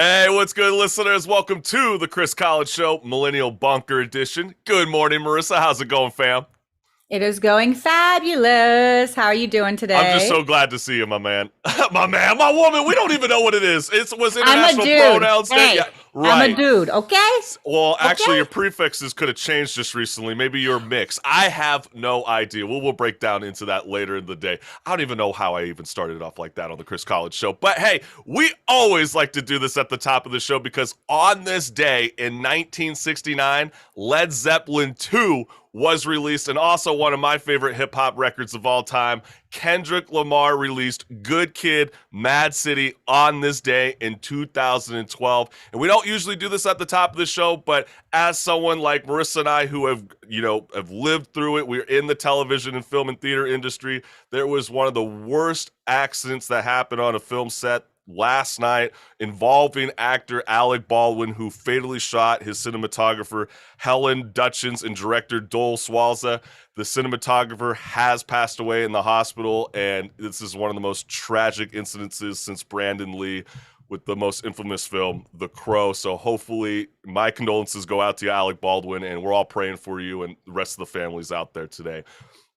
Hey, what's good, listeners? Welcome to the Chris College Show, Millennial Bunker Edition. Good morning, Marissa. How's it going, fam? It is going fabulous. How are you doing I'm just today? so glad to see you, my man. My woman. We don't even know what it is. It was I'm a International dude. Pronouns Day. Hey, Yeah, I'm a right. dude, okay? Well, actually, Okay? your prefixes could have changed just recently. Maybe you're mixed. I have no idea. We'll break down into that later in the day. I don't even know how I even started it off like that on the Chris College Show. But hey, we always like to do this at the top of the show because on this day in 1969, Led Zeppelin II was released, and also one of my favorite hip-hop records of all time. Kendrick Lamar released Good Kid, Mad City on this day in 2012. And we don't usually do this at the top of the show, but as someone like Marissa and I who have lived through it, we're in the television and film and theater industry. There was one of the worst accidents that happened on a film set last night involving actor Alec Baldwin, who fatally shot his cinematographer Helen Dutchins and director Dole Swalza. The cinematographer has passed away in the hospital, and this is one of the most tragic incidences since Brandon Lee with the most infamous film, The Crow. So hopefully my condolences go out to you, Alec Baldwin, and we're all praying for you and the rest of the families out there today.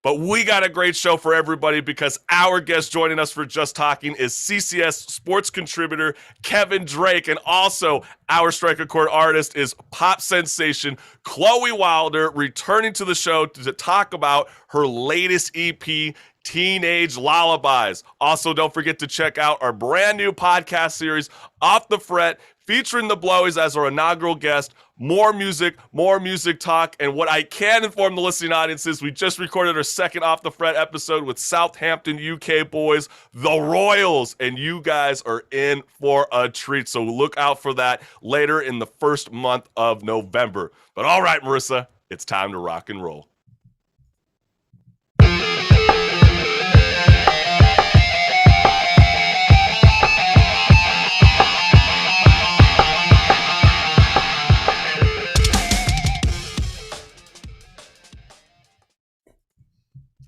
But we got a great show for everybody because our guest joining us for Just Talking is CCS sports contributor Kevin Drake, and also our Strike a Chord artist is pop sensation CLOE WILDER, returning to the show to talk about her latest EP, Teenage Lullabies. Also, don't forget to check out our brand new podcast series, Off the Fret, featuring the Blowies as our inaugural guest. More music talk, and what I can inform the listening audience is we just recorded our second Off the Fret episode with Southampton, UK boys, the Royals, and you guys are in for a treat, so look out for that later in the first month of November. But all right, Marissa, it's time to rock and roll.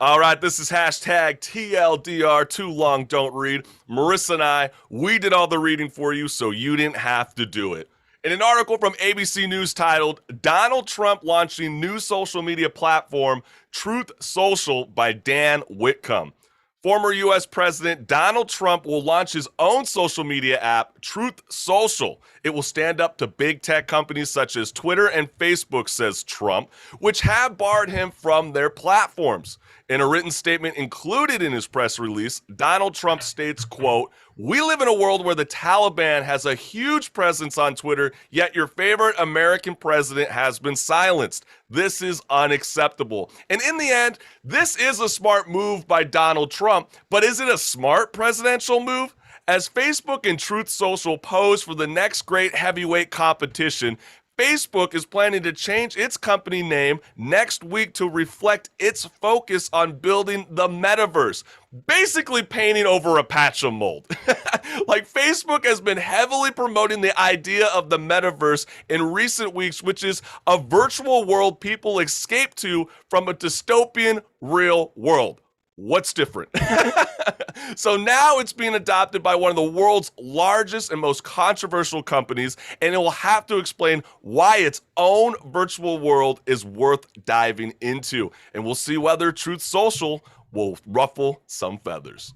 All right, this is hashtag TLDR, too long don't read. Marissa and I, we did all the reading for you so you didn't have to do it. In an article from ABC News titled, Donald Trump Launching New Social Media Platform, Truth Social by Dan Whitcomb. Former U.S. President Donald Trump will launch his own social media app, Truth Social. It will stand up to big tech companies such as Twitter and Facebook, says Trump, which have barred him from their platforms. In a written statement included in his press release, Donald Trump states, quote, "We live in a world where the Taliban has a huge presence on Twitter, yet your favorite American president has been silenced. This is unacceptable." And in the end, this is a smart move by Donald Trump, but is it a smart presidential move? As Facebook and Truth Social pose for the next great heavyweight competition, Facebook is planning to change its company name next week to reflect its focus on building the metaverse, basically painting over a patch of mold. Like, Facebook has been heavily promoting the idea of the metaverse in recent weeks, which is a virtual world people escape to from a dystopian real world. What's different? So now it's being adopted by one of the world's largest and most controversial companies, and it will have to explain why its own virtual world is worth diving into. And we'll see whether Truth Social will ruffle some feathers.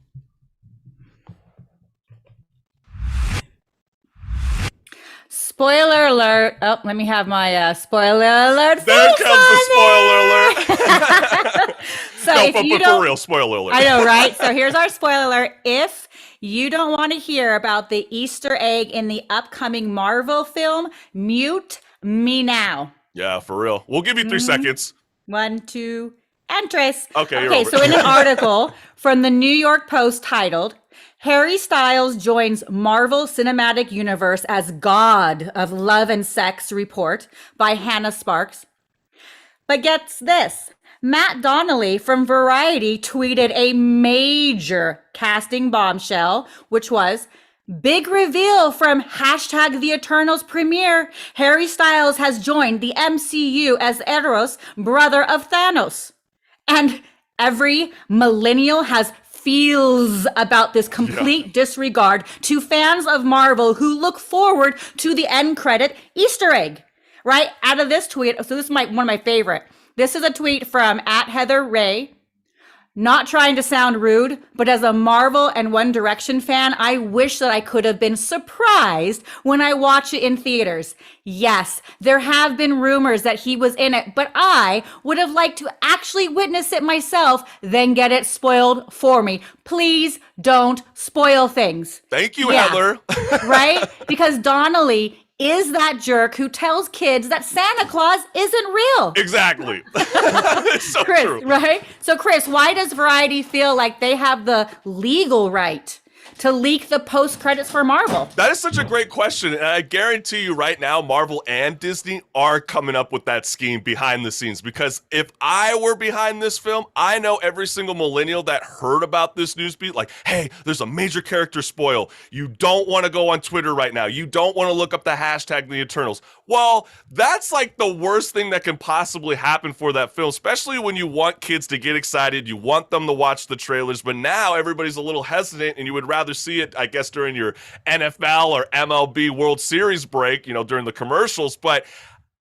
Spoiler alert. Oh, let me have my spoiler alert. There comes the spoiler alert. So No, if but you for don't, real, spoiler alert. I know, right? So here's our spoiler alert. If you don't want to hear about the Easter egg in the upcoming Marvel film, mute me now. Yeah, for real. We'll give you 3 seconds. 1, 2, and trace. Okay, you're Okay, over. so in an article from the New York Post titled, Harry Styles joins Marvel Cinematic Universe as God of Love and Sex report by Hannah Sparks. But gets this, Matt Donnelly from Variety tweeted a major casting bombshell, which was, big reveal from hashtag The Eternals premiere. Harry Styles has joined the MCU as Eros, brother of Thanos. And every millennial has feels about this complete disregard to fans of Marvel who look forward to the end credit Easter egg, right? Out of this tweet, so this is one of my favorite. This is a tweet from @HeatherRay. Not trying to sound rude, but as a Marvel and One Direction fan, I wish that I could have been surprised when I watch it in theaters. Yes, there have been rumors that he was in it, but I would have liked to actually witness it myself, then get it spoiled for me. Please don't spoil things. Thank you, Heather. Right? Because Donnelly is that jerk who tells kids that Santa Claus isn't real. Exactly. It's so Chris, true. right? So, Chris, why does Variety feel like they have the legal right to leak the post credits for Marvel? That is such a great question. And I guarantee you right now, Marvel and Disney are coming up with that scheme behind the scenes. Because if I were behind this film, I know every single millennial that heard about this news beat, like, hey, there's a major character spoil. You don't want to go on Twitter right now. You don't want to look up the hashtag The Eternals. Well, that's like the worst thing that can possibly happen for that film, especially when you want kids to get excited. You want them to watch the trailers. But now everybody's a little hesitant and you would rather see it, I guess, during your NFL or MLB World Series break, during the commercials. But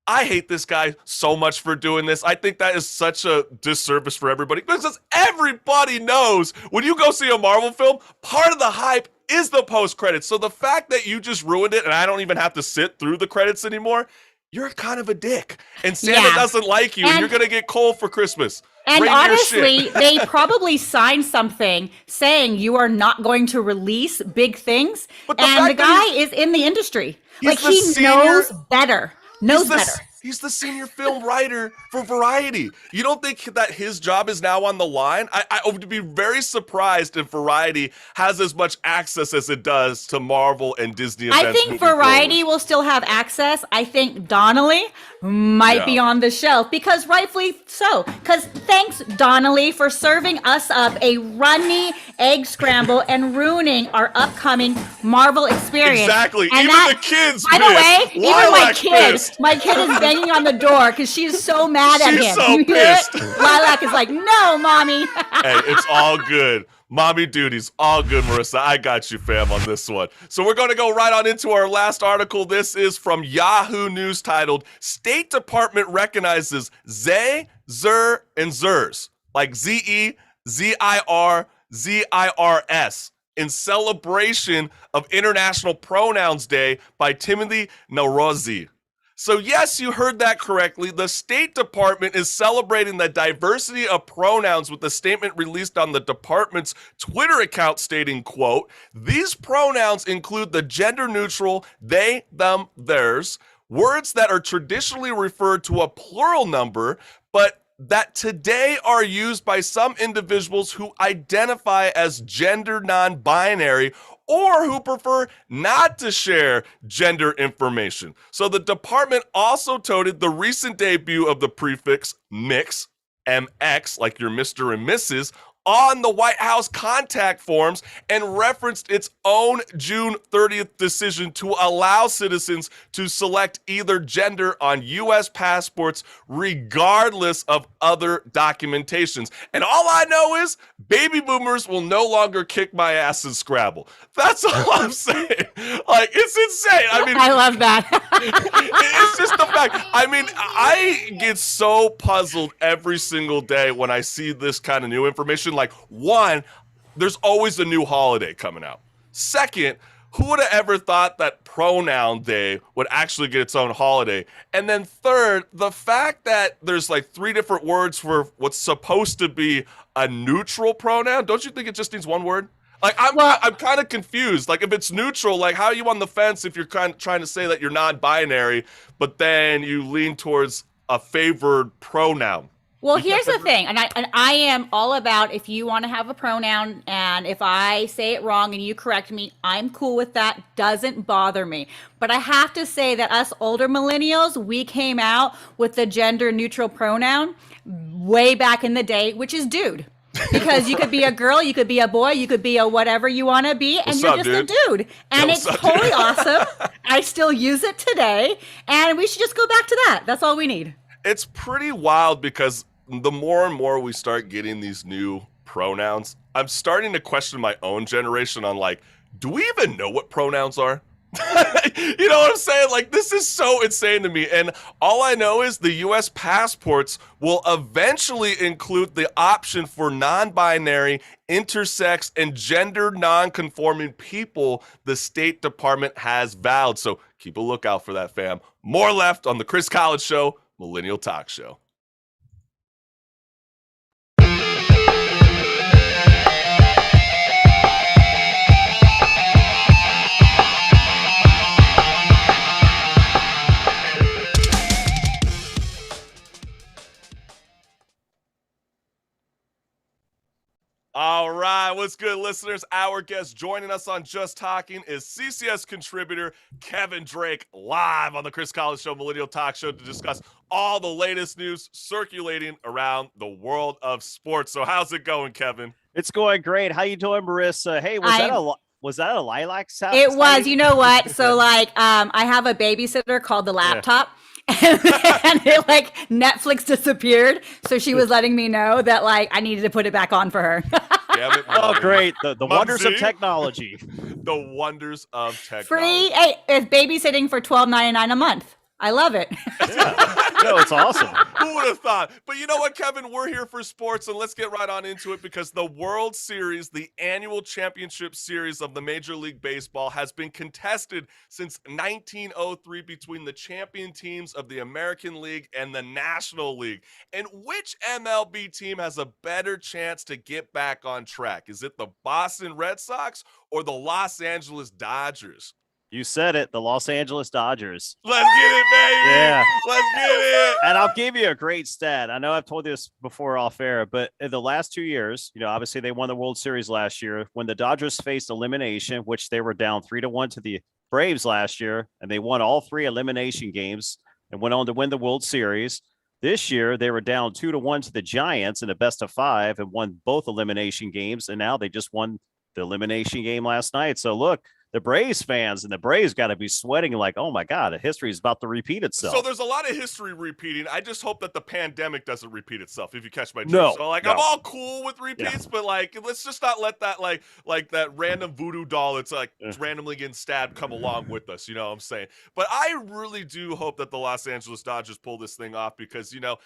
I hate this guy so much for doing this. I think that is such a disservice for everybody because everybody knows when you go see a Marvel film, part of the hype is the post credits. So the fact that you just ruined it and I don't even have to sit through the credits anymore, you're kind of a dick. And Santa doesn't like you and you're going to get coal for Christmas. And honestly, they probably signed something saying you are not going to release big things. But the guy is in the industry. Like, he knows better. He's the senior film writer for Variety. You don't think that his job is now on the line? I would be very surprised if Variety has as much access as it does to Marvel and Disney events. I think Variety will still have access. I think Donnelly might be on the shelf because rightfully so. Because thanks, Donnelly, for serving us up a runny egg scramble and ruining our upcoming Marvel experience. Exactly. And even the kids. By the way, even my kid is banging on the door because she's so mad at him. She's so you pissed. Hear it? Lilac is like, no, mommy. Hey, it's all good. Mommy duties, all good, Marissa. I got you, fam, on this one. So we're going to go right on into our last article. This is from Yahoo News titled, State Department Recognizes Zay, Zer, and Zers, like Z-E, Z-I-R, Z-I-R-S, in celebration of International Pronouns Day by Timothy Nowrozi. So yes, you heard that correctly. The State Department is celebrating the diversity of pronouns with a statement released on the department's Twitter account stating, quote, these pronouns include the gender-neutral they, them, theirs, words that are traditionally referred to a plural number, but that today are used by some individuals who identify as gender non-binary or who prefer not to share gender information. So the department also touted the recent debut of the prefix mix, MX, like your Mr. and Mrs., on the White House contact forms and referenced its own June 30th decision to allow citizens to select either gender on U.S. passports regardless of other documentations. And all I know is baby boomers will no longer kick my ass in Scrabble. That's all I'm saying. Like, it's insane. I mean, I love that. it's just the fact. I mean, I get so puzzled every single day when I see this kind of new information. Like, one, there's always a new holiday coming out. Second, who would have ever thought that Pronoun Day would actually get its own holiday? And then third, the fact that there's like 3 different words for what's supposed to be a neutral pronoun. Don't you think it just needs one word? Like, I'm kind of confused. Like, if it's neutral, like, how are you on the fence if you're kind of trying to say that you're non-binary, but then you lean towards a favored pronoun? Well, here's the thing, and I am all about if you want to have a pronoun, and if I say it wrong and you correct me, I'm cool with that. Doesn't bother me. But I have to say that us older millennials, we came out with the gender neutral pronoun way back in the day, which is dude. Because you could be a girl, you could be a boy, you could be a whatever you want to be, and you're just a dude. And it's totally awesome. I still use it today, and we should just go back to that. That's all we need. It's pretty wild because the more and more we start getting these new pronouns, I'm starting to question my own generation on like, do we even know what pronouns are? You know what I'm saying? Like, this is so insane to me. And all I know is the US passports will eventually include the option for non-binary, intersex, and gender non-conforming people the State Department has vowed. So keep a lookout for that, fam. More left on the Chris Collins Show, Millennial Talk Show. All right, what's good, listeners? Our guest joining us on Just Talking is CCS contributor Kevin Drake, live on the Chris Collins Show, Millennial Talk Show, to discuss all the latest news circulating around the world of sports. So how's it going, Kevin? It's going great. How you doing, Marissa? Hey, was that a lilac sound? It was. You know what? So like, I have a babysitter called the laptop. Yeah. And it like Netflix disappeared, so she was letting me know that like I needed to put it back on for her. Damn it, oh, great! The wonders of technology. The wonders of technology. Free. Hey, it's babysitting for $12.99 a month. I love it. Yeah. No, it's awesome. Who would have thought? But you know what, Kevin? We're here for sports, and let's get right on into it because the World Series, the annual championship series of the Major League Baseball, has been contested since 1903 between the champion teams of the American League and the National League. And which MLB team has a better chance to get back on track? Is it the Boston Red Sox or the Los Angeles Dodgers? You said it, the Los Angeles Dodgers. Let's get it, baby. Yeah. Let's get it. And I'll give you a great stat. I know I've told you this before off air, but in the last 2 years, you know, obviously they won the World Series last year. When the Dodgers faced elimination, which they were down 3-1 to the Braves last year, and they won all 3 elimination games and went on to win the World Series. This year, they were down 2-1 to the Giants in a best of 5 and won both elimination games. And now they just won the elimination game last night. So look, the Braves fans and the Braves got to be sweating like, oh my God, the history is about to repeat itself. So there's a lot of history repeating. I just hope that the pandemic doesn't repeat itself, if you catch my drift. No, so like, no. I'm all cool with repeats, but like, let's just not let that like that random voodoo doll it's like randomly getting stabbed come along with us. You know what I'm saying? But I really do hope that the Los Angeles Dodgers pull this thing off because, you know,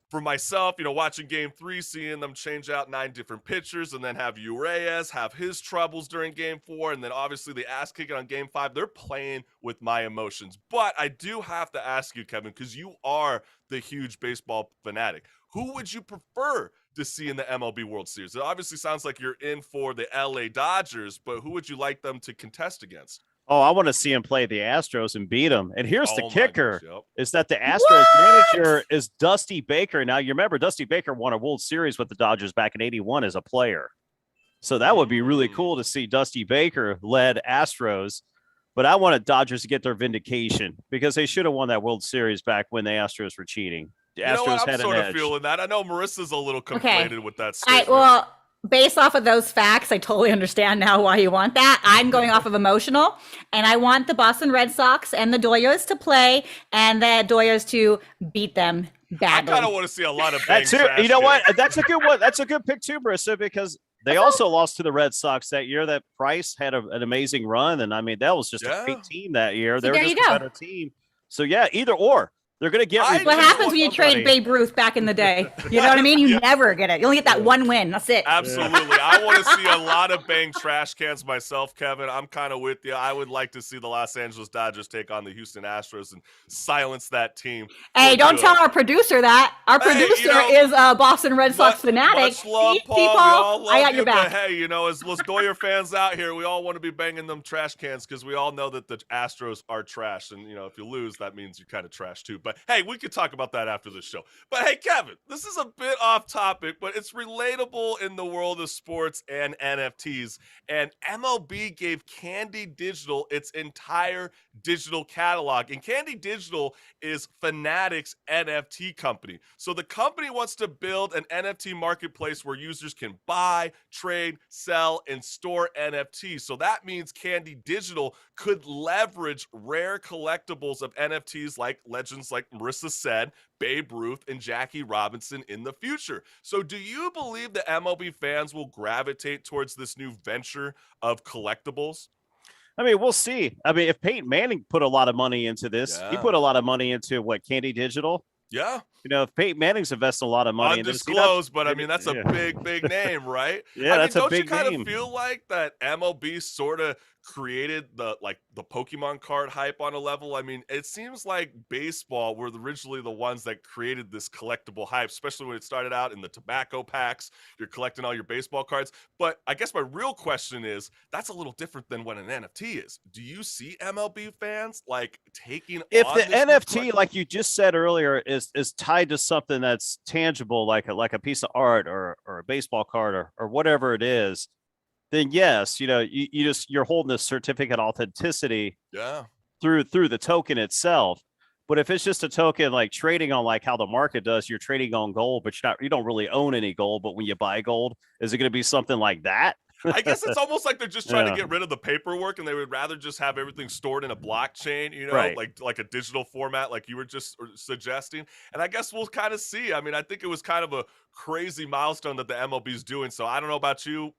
for myself, you know, watching Game 3, seeing them change out 9 different pitchers and then have Urias have his troubles during Game 4 and then obviously the ass kicking on Game 5, they're playing with my emotions. But I do have to ask you, Kevin, because you are the huge baseball fanatic. Who would you prefer to see in the MLB World Series? It obviously sounds like you're in for the LA Dodgers, but who would you like them to contest against? Oh, I want to see him play the Astros and beat them. And here's the kicker is that the Astros manager is Dusty Baker. Now, you remember Dusty Baker won a World Series with the Dodgers back in 81 as a player. So that would be really cool to see Dusty Baker led Astros. But I wanted Dodgers to get their vindication because they should have won that World Series back when the Astros were cheating. The Astros I'm sort of feeling that. I know Marissa's a little conflated with that statement. Based off of those facts, I totally understand now why you want that. I'm going off of emotional, and I want the Boston Red Sox and the Doyers to play, and the Doyers to beat them badly. I kind of want to see a lot of bang trash. You know what? That's a good one. That's a good pick too, Marissa, because they also lost to the Red Sox that year. That Price had an amazing run, and I mean that was just a great team that year. They were just a better team. So yeah, either or. They're going to get what happens when you trade Babe Ruth back in the day. You know what I mean? You never get it. You only get that one win. That's it. Absolutely. I want to see a lot of bang trash cans myself, Kevin. I'm kind of with you. I would like to see the Los Angeles Dodgers take on the Houston Astros and silence that team. Hey, don't tell our producer that. Our producer is a Boston Red Sox fanatic. Much love, Paul. I got your back. But hey, you know, as Los Doyer fans out here, we all want to be banging them trash cans because we all know that the Astros are trash. And, you know, if you lose, that means you're kind of trash too. But hey, we could talk about that after the show. But hey, Kevin, this is a bit off topic, but it's relatable in the world of sports and NFTs. And MLB gave Candy Digital its entire digital catalog. And Candy Digital is Fanatics NFT company. So the company wants to build an NFT marketplace where users can buy, trade, sell, and store NFTs. So that means Candy Digital could leverage rare collectibles of NFTs like Legends like Marissa said, Babe Ruth and Jackie Robinson in the future. So do you believe that MLB fans will gravitate towards this new venture of collectibles? I mean, we'll see. I mean, if Peyton Manning put a lot of money into this, he Yeah. put a lot of money into what, Candy Digital. Yeah. You know, if Peyton Manning's investing a lot of money in this, Undisclosed, but I mean, that's a yeah. big name, right? Yeah, I that's mean, a big don't you kind name. of feel like that MLB sort of created the Pokemon card hype on a level? I mean, it seems like baseball were originally the ones that created this collectible hype, especially when it started out in the tobacco packs. You're collecting all your baseball cards. But I guess my real question is, that's a little different than what an NFT is. Do you see MLB fans like taking If on the this new NFT, collectible? like you just said earlier, is tied to something that's tangible, like a piece of art or a baseball card or whatever it is, then yes, you know, you're holding this certificate of authenticity Yeah. through the token itself. But if it's just a token like trading on like how the market does, you're trading on gold, but you don't really own any gold. But when you buy gold, is it going to be something like that? I guess it's almost like they're just trying to Yeah. get rid of the paperwork, and they would rather just have everything stored in a blockchain, Right. like a digital format, like you were just suggesting. And I guess we'll kind of see. I mean, I think it was kind of a crazy milestone that the MLB's doing. So I don't know about you,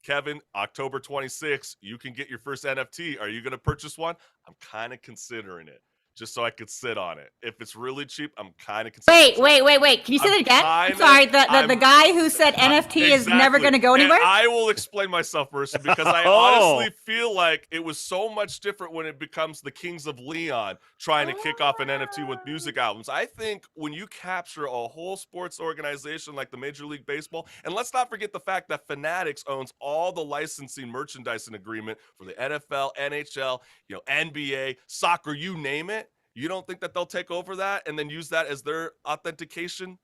Kevin. October 26th, you can get your first NFT. Are you going to purchase one? I'm kind of considering it, just so I could sit on it. If it's really cheap, I'm kind of considering. Wait. Can you say that again? I'm sorry. The guy who said NFT is never going to go anywhere? And I will explain myself, Marissa, because I Oh. honestly feel like it was so much different when it becomes the Kings of Leon trying to kick off an NFT with music albums. I think when you capture a whole sports organization like the Major League Baseball, and let's not forget the fact that Fanatics owns all the licensing merchandising agreement for the NFL, NHL, NBA, soccer, you name it. You don't think that they'll take over that and then use that as their authentication,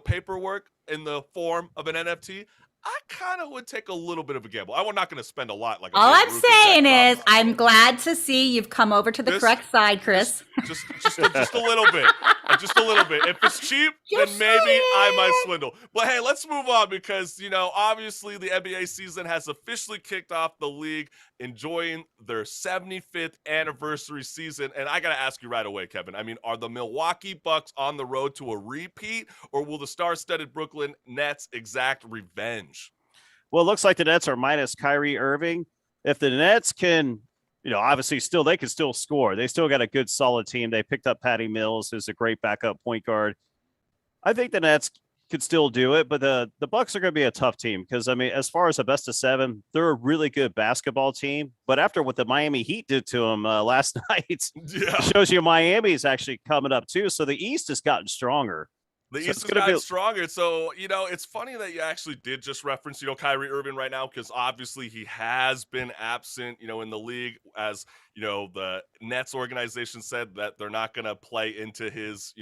paperwork in the form of an NFT? I kind of would take a little bit of a gamble. I'm not going to spend a lot. Like all I'm saying is, I'm glad to see you've come over to the correct side, Chris. Just a little bit. Just a little bit. If it's cheap, then maybe I might swindle. But hey, let's move on because, obviously the NBA season has officially kicked off, the league enjoying their 75th anniversary season. And I got to ask you right away, Kevin. I mean, are the Milwaukee Bucks on the road to a repeat, or will the star-studded Brooklyn Nets exact revenge? Well, it looks like the Nets are minus Kyrie Irving. If the Nets can, obviously they can still score. They still got a good, solid team. They picked up Patty Mills, who's a great backup point guard. I think the Nets could still do it, but the Bucks are going to be a tough team because, I mean, as far as a best of 7, they're a really good basketball team. But after what the Miami Heat did to them last night, shows you Miami's actually coming up too. So the East has gotten stronger. The East has gotten stronger. So, it's funny that you actually did just reference, Kyrie Irving right now, because obviously he has been absent, in the league, as, the Nets organization said that they're not going to play into his,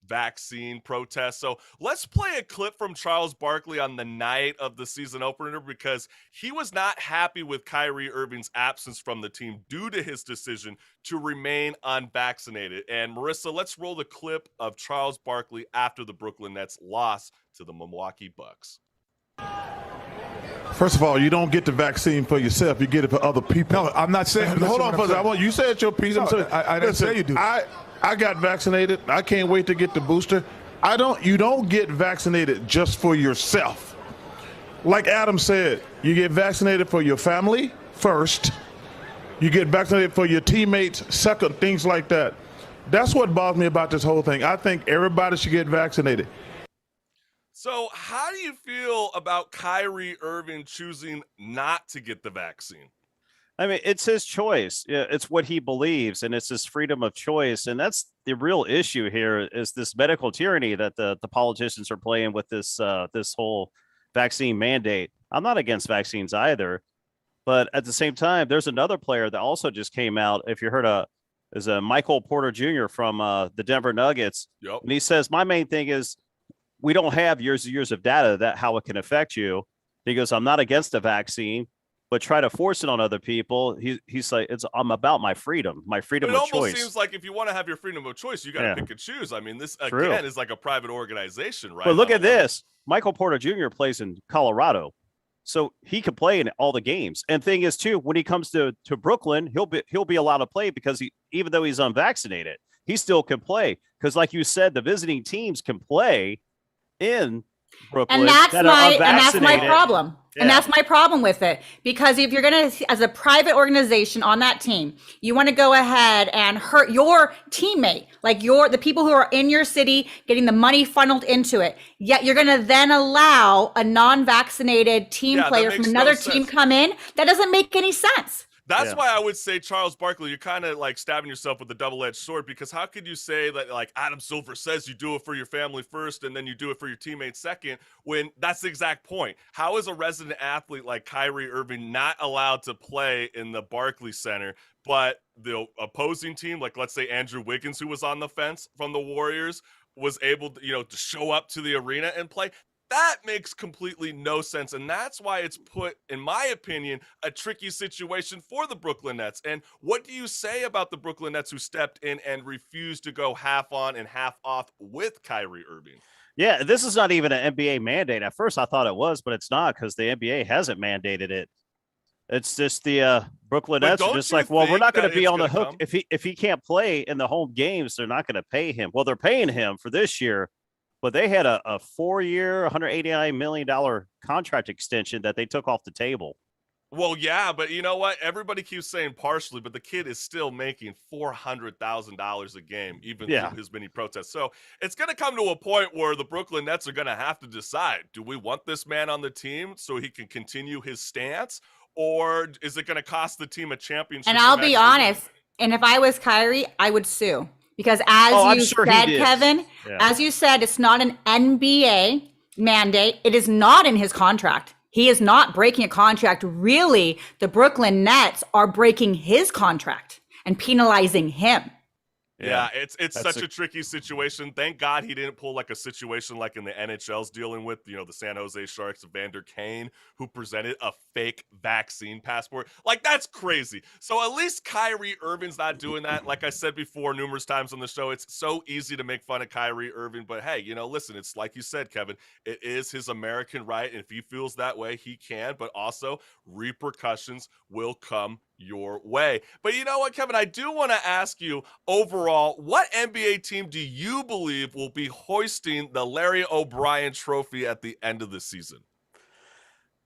vaccine protest. So let's play a clip from Charles Barkley on the night of the season opener, because he was not happy with Kyrie Irving's absence from the team due to his decision to remain unvaccinated. And Marissa, let's roll the clip of Charles Barkley after the Brooklyn Nets loss to the Milwaukee Bucks. First of all, you don't get the vaccine for yourself. You get it for other people. No, I'm not saying. Hold on, you said your piece. No, I didn't say you do. I got vaccinated. I can't wait to get the booster. You don't get vaccinated just for yourself. Like Adam said, you get vaccinated for your family first. You get vaccinated for your teammates second, things like that. That's what bothers me about this whole thing. I think everybody should get vaccinated. So how do you feel about Kyrie Irving choosing not to get the vaccine? I mean, it's his choice. It's what he believes, and it's his freedom of choice. And that's the real issue here, is this medical tyranny that the politicians are playing with this whole vaccine mandate. I'm not against vaccines either, but at the same time, there's another player that also just came out. If you heard is a Michael Porter Jr. from the Denver Nuggets. Yep. And he says, my main thing is we don't have years of data that how it can affect you. He goes, I'm not against the vaccine, but try to force it on other people. He's like, I'm about my freedom of choice. It almost seems like if you want to have your freedom of choice, you got to pick and choose. I mean, this again is like a private organization, right? But look at this. Michael Porter Jr. plays in Colorado, so he could play in all the games. And thing is too, when he comes to Brooklyn, he'll be allowed to play because even though he's unvaccinated, he still can play. Because like you said, the visiting teams can play in Brooklyn. And that's my unvaccinated. problem. Yeah. And that's my problem with it. Because if you're going to, as a private organization on that team, you want to go ahead and hurt your teammate, like the people who are in your city getting the money funneled into it. Yet you're going to then allow a non-vaccinated team player from another team come in. That doesn't make any sense. That's why I would say, Charles Barkley, you're kind of like stabbing yourself with a double-edged sword, because how could you say that, like Adam Silver says, you do it for your family first and then you do it for your teammates second, when that's the exact point? How is a resident athlete like Kyrie Irving not allowed to play in the Barclays Center, but the opposing team, like let's say Andrew Wiggins, who was on the fence from the Warriors, was able to, to show up to the arena and play? That makes completely no sense, and that's why it's put, in my opinion, a tricky situation for the Brooklyn Nets. And what do you say about the Brooklyn Nets who stepped in and refused to go half on and half off with Kyrie Irving? Yeah, this is not even an NBA mandate. At first, I thought it was, but it's not, because the NBA hasn't mandated it. It's just the Brooklyn Nets are just like, well, we're not going to be on the hook. If he can't play in the home games, they're not going to pay him. Well, they're paying him for this year. But they had a 4-year, $189 million contract extension that they took off the table. Well, yeah, but you know what? Everybody keeps saying partially, but the kid is still making $400,000 a game, even through his many protests. So it's going to come to a point where the Brooklyn Nets are going to have to decide, do we want this man on the team so he can continue his stance? Or is it going to cost the team a championship? And I'll be honest, and if I was Kyrie, I would sue. Because as you said, Kevin, as you said, it's not an NBA mandate. It is not in his contract. He is not breaking a contract. Really, the Brooklyn Nets are breaking his contract and penalizing him. Yeah, it's such a tricky situation. Thank God he didn't pull like a situation like in the NHL's dealing with, the San Jose Sharks of Vander Kane, who presented a fake vaccine passport. Like, that's crazy. So at least Kyrie Irving's not doing that. Like I said before numerous times on the show, it's so easy to make fun of Kyrie Irving. But hey, listen, it's like you said, Kevin, it is his American right. And if he feels that way, he can. But also repercussions will come your way. But you know what, Kevin, I do want to ask you overall, what NBA team do you believe will be hoisting the Larry O'Brien trophy at the end of the season?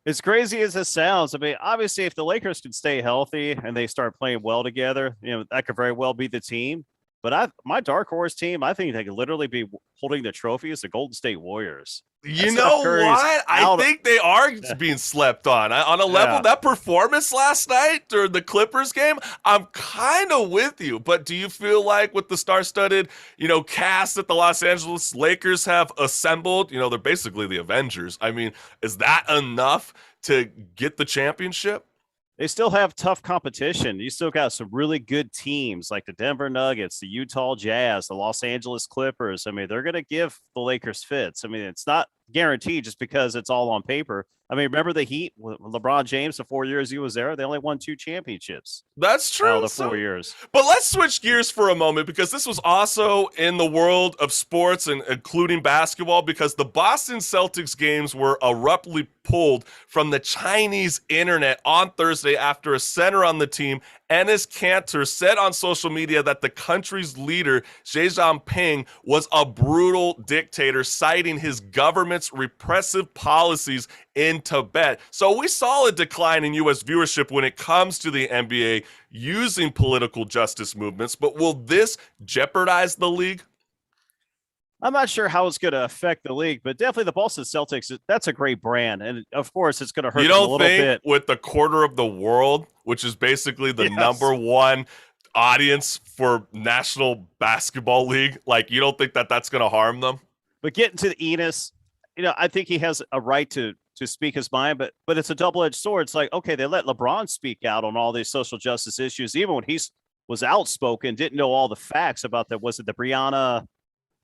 As crazy as it sounds, I mean, obviously if the Lakers can stay healthy and they start playing well together, that could very well be the team. But my dark horse team, I think they could literally be holding the trophy as the Golden State Warriors. You know what? I think they are being slept on. On a level, that performance last night during the Clippers game, I'm kind of with you. But do you feel like with the star-studded, cast that the Los Angeles Lakers have assembled, they're basically the Avengers. I mean, is that enough to get the championship? They still have tough competition. You still got some really good teams like the Denver Nuggets, the Utah Jazz, the Los Angeles Clippers. I mean, they're going to give the Lakers fits. I mean, it's not guaranteed just because it's all on paper. I mean, remember the Heat with LeBron James, the 4 years he was there, they only won 2 championships. That's true. Out of the 4 years. But let's switch gears for a moment, because this was also in the world of sports, and including basketball, because the Boston Celtics games were abruptly pulled from the Chinese internet on Thursday after a center on the team, Enes Kanter, said on social media that the country's leader, Xi Jinping, was a brutal dictator, citing his government's repressive policies in Tibet. So we saw a decline in U.S. viewership when it comes to the NBA using political justice movements, but will this jeopardize the league? I'm not sure how it's going to affect the league, but definitely the Boston Celtics, that's a great brand. And of course, it's going to hurt them a little bit. You don't think with the quarter of the world, which is basically the number one audience for National Basketball League, like, you don't think that that's going to harm them? But getting to the Enos, I think he has a right to speak his mind, but it's a double-edged sword. It's like, okay, they let LeBron speak out on all these social justice issues, even when he was outspoken, didn't know all the facts about the Brianna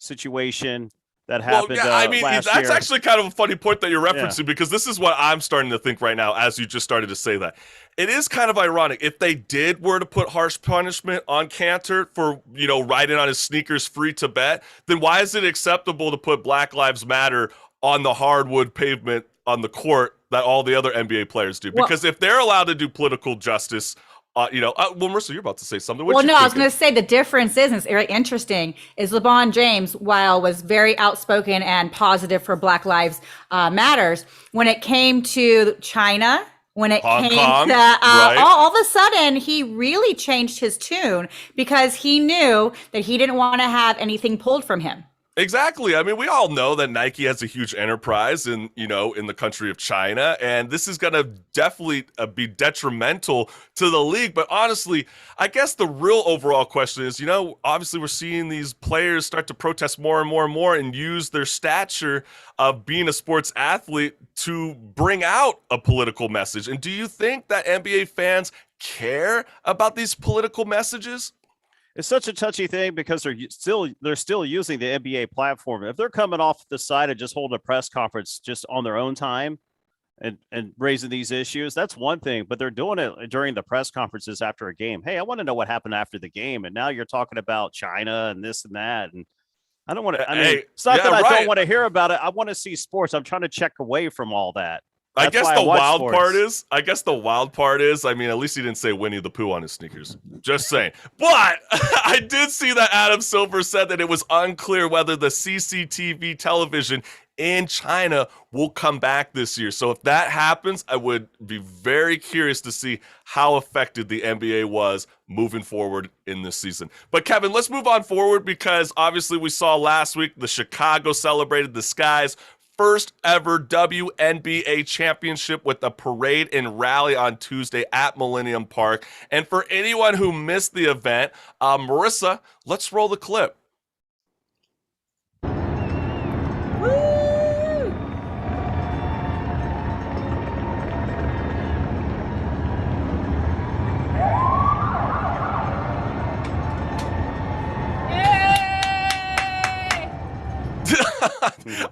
situation that happened. Well, yeah, I mean, last that's year. actually kind of a funny point that you're referencing, because this is what I'm starting to think right now as you just started to say that. It is kind of ironic. If they were to put harsh punishment on Kanter for, riding on his sneakers free Tibet, then why is it acceptable to put Black Lives Matter on the hardwood pavement on the court that all the other NBA players do? Because if they're allowed to do political justice Well, Marissa, you're about to say something. What Well, you no, I was thinking? going to say the difference is, and it's very interesting, is LeBron James, while was very outspoken and positive for Black Lives Matters, when it came to China, when it Hong came Kong, to right? all of a sudden, he really changed his tune because he knew that he didn't want to have anything pulled from him. Exactly. I mean, we all know that Nike has a huge enterprise in the country of China, and this is going to definitely be detrimental to the league. But honestly, I guess the real overall question is, obviously we're seeing these players start to protest more and more and more and use their stature of being a sports athlete to bring out a political message. And do you think that NBA fans care about these political messages? It's such a touchy thing because they're still using the NBA platform. If they're coming off the side and just holding a press conference just on their own time and raising these issues, that's one thing. But they're doing it during the press conferences after a game. Hey, I want to know what happened after the game, and now you're talking about China and this and that, and I don't want to. I mean, it's not that I don't want to hear about it. I want to see sports. I'm trying to check away from all that. I guess the wild part is, I mean, at least he didn't say Winnie the Pooh on his sneakers. Just saying. But I did see that Adam Silver said that it was unclear whether the CCTV television in China will come back this year. So if that happens, I would be very curious to see how affected the NBA was moving forward in this season. But Kevin, let's move on forward because obviously we saw last week the Chicago celebrated the Sky's first ever WNBA championship with a parade and rally on Tuesday at Millennium Park. And for anyone who missed the event, Marissa, let's roll the clip.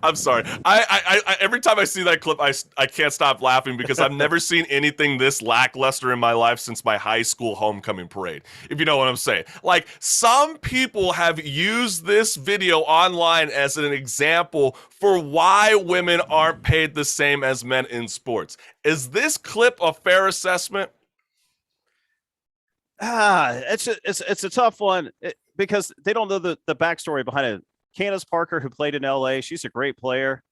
I'm sorry. I every time I see that clip, I can't stop laughing because I've never seen anything this lackluster in my life since my high school homecoming parade, if you know what I'm saying. Like, some people have used this video online as an example for why women aren't paid the same as men in sports. Is this clip a fair assessment? It's a tough one because they don't know the backstory behind it. Candace Parker, who played in LA, she's a great player,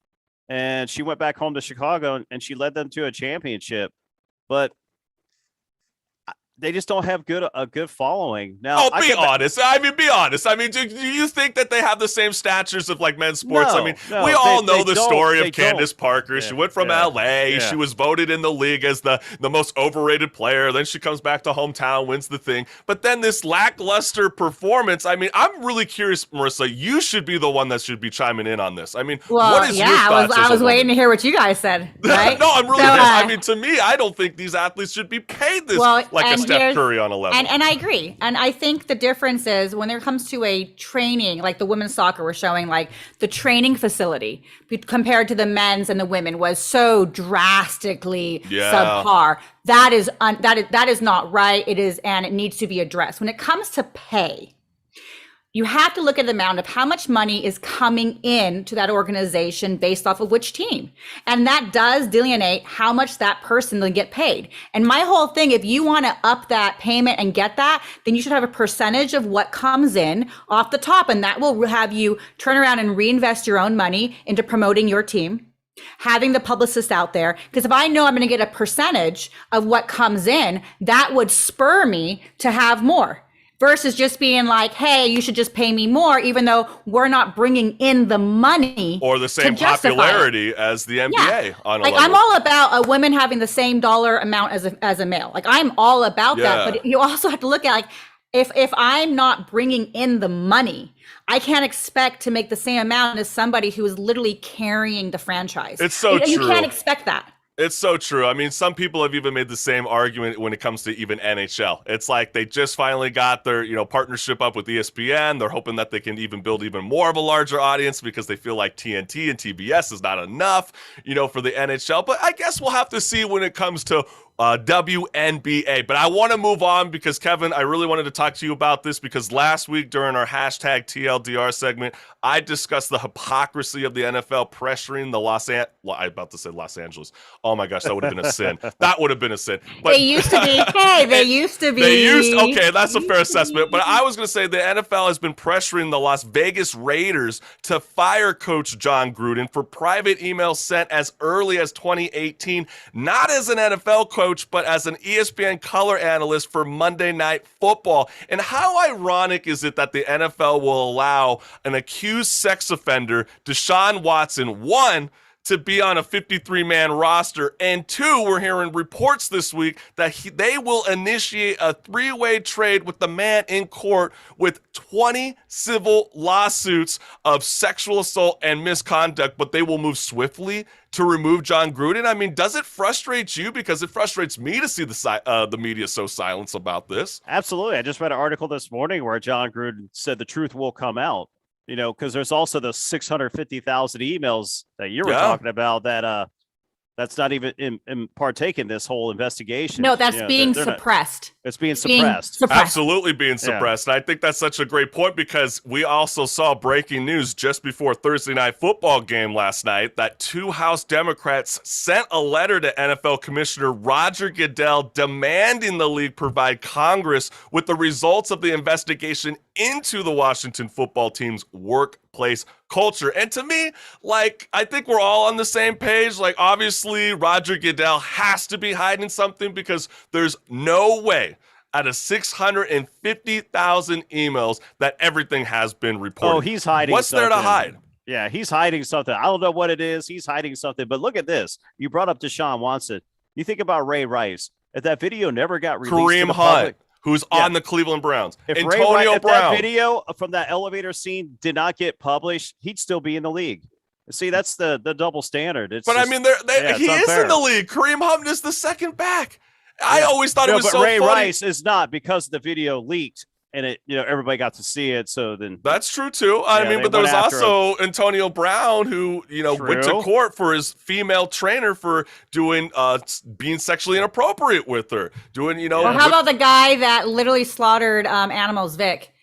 and she went back home to Chicago and she led them to a championship. But they just don't have a good following. Now, be honest. Be honest. I mean, do you think that they have the same statures of like men's sports? No, I mean, no, we all know the don't. story They of Candace don't. Parker. Yeah, She went from LA. yeah. She was voted in the league as the most overrated player. Then she comes back to hometown, wins the thing. But then this lackluster performance. I mean, I'm really curious, Marissa. You should be the one that should be chiming in on this. I mean, what is your thoughts? I was waiting to hear what you guys said. Right? No, I'm really curious. I mean, to me, I don't think these athletes should be paid this like a Steph Curry on a level. And I agree. And I think the difference is when it comes to a training, like the women's soccer was showing, like the training facility compared to the men's and the women was so drastically subpar. That is not right. It is, and it needs to be addressed. When it comes to pay, you have to look at the amount of how much money is coming in to that organization based off of which team. And that does delineate how much that person will get paid. And my whole thing, if you want to up that payment and get that, then you should have a percentage of what comes in off the top. And that will have you turn around and reinvest your own money into promoting your team, having the publicist out there. Because if I know I'm going to get a percentage of what comes in, that would spur me to have more. Versus just being like, hey, you should just pay me more, even though we're not bringing in the money or the same popularity as the NBA on a level. I'm all about a women having the same dollar amount as a male. Like, I'm all about that. But you also have to look at, like, if I'm not bringing in the money, I can't expect to make the same amount as somebody who is literally carrying the franchise. It's so true. You can't expect that. It's so true. I mean, some people have even made the same argument when it comes to even NHL. It's like they just finally got their, partnership up with ESPN. They're hoping that they can even build even more of a larger audience because they feel like TNT and TBS is not enough, for the NHL. But I guess we'll have to see when it comes to WNBA. But I want to move on because, Kevin, I really wanted to talk to you about this because last week during our hashtag TLDR segment, I discussed the hypocrisy of the NFL pressuring the I'm about to say Los Angeles. Oh my gosh, that would have been a sin. That would have been a sin. But They used to be. Hey, they used to be. Okay, that's a fair assessment. But I was going to say the NFL has been pressuring the Las Vegas Raiders to fire Coach John Gruden for private emails sent as early as 2018, not as an NFL coach, but as an ESPN color analyst for Monday Night Football. And how ironic is it that the NFL will allow an accused sex offender, Deshaun Watson, one, to be on a 53-man roster, and two, we're hearing reports this week that they will initiate a three-way trade with the man in court with 20 civil lawsuits of sexual assault and misconduct, but they will move swiftly to remove John Gruden. I mean, does it frustrate you? Because it frustrates me to see the media so silent about this. Absolutely. I just read an article this morning where John Gruden said the truth will come out. Because there's also the 650,000 emails that you were talking about that's not even in partake in this whole investigation. No, that's being suppressed. It's being suppressed. Absolutely being suppressed. And I think that's such a great point because we also saw breaking news just before Thursday Night Football game last night that two House Democrats sent a letter to NFL Commissioner Roger Goodell demanding the league provide Congress with the results of the investigation into the Washington football team's workplace culture. And to me, I think we're all on the same page. Obviously, Roger Goodell has to be hiding something because there's no way out of 650,000 emails that everything has been reported. Oh, he's hiding What's something. there to hide? Yeah, he's hiding something. I don't know what it is. He's hiding something. But look at this. You brought up Deshaun Watson. You think about Ray Rice. If that video never got released Kareem to the Hunt, public, who's on the Cleveland Browns. If Antonio Brown. that video from that elevator scene did not get published, he'd still be in the league. See, that's the double standard. He is in the league. Kareem Hunt is the second back. I always thought it was so Ray funny. Rice is not because the video leaked and it, everybody got to see it. So then that's true too. But there was also Antonio Brown who, went to court for his female trainer for doing, being sexually inappropriate with her. Well, how about the guy that literally slaughtered animals, Vic?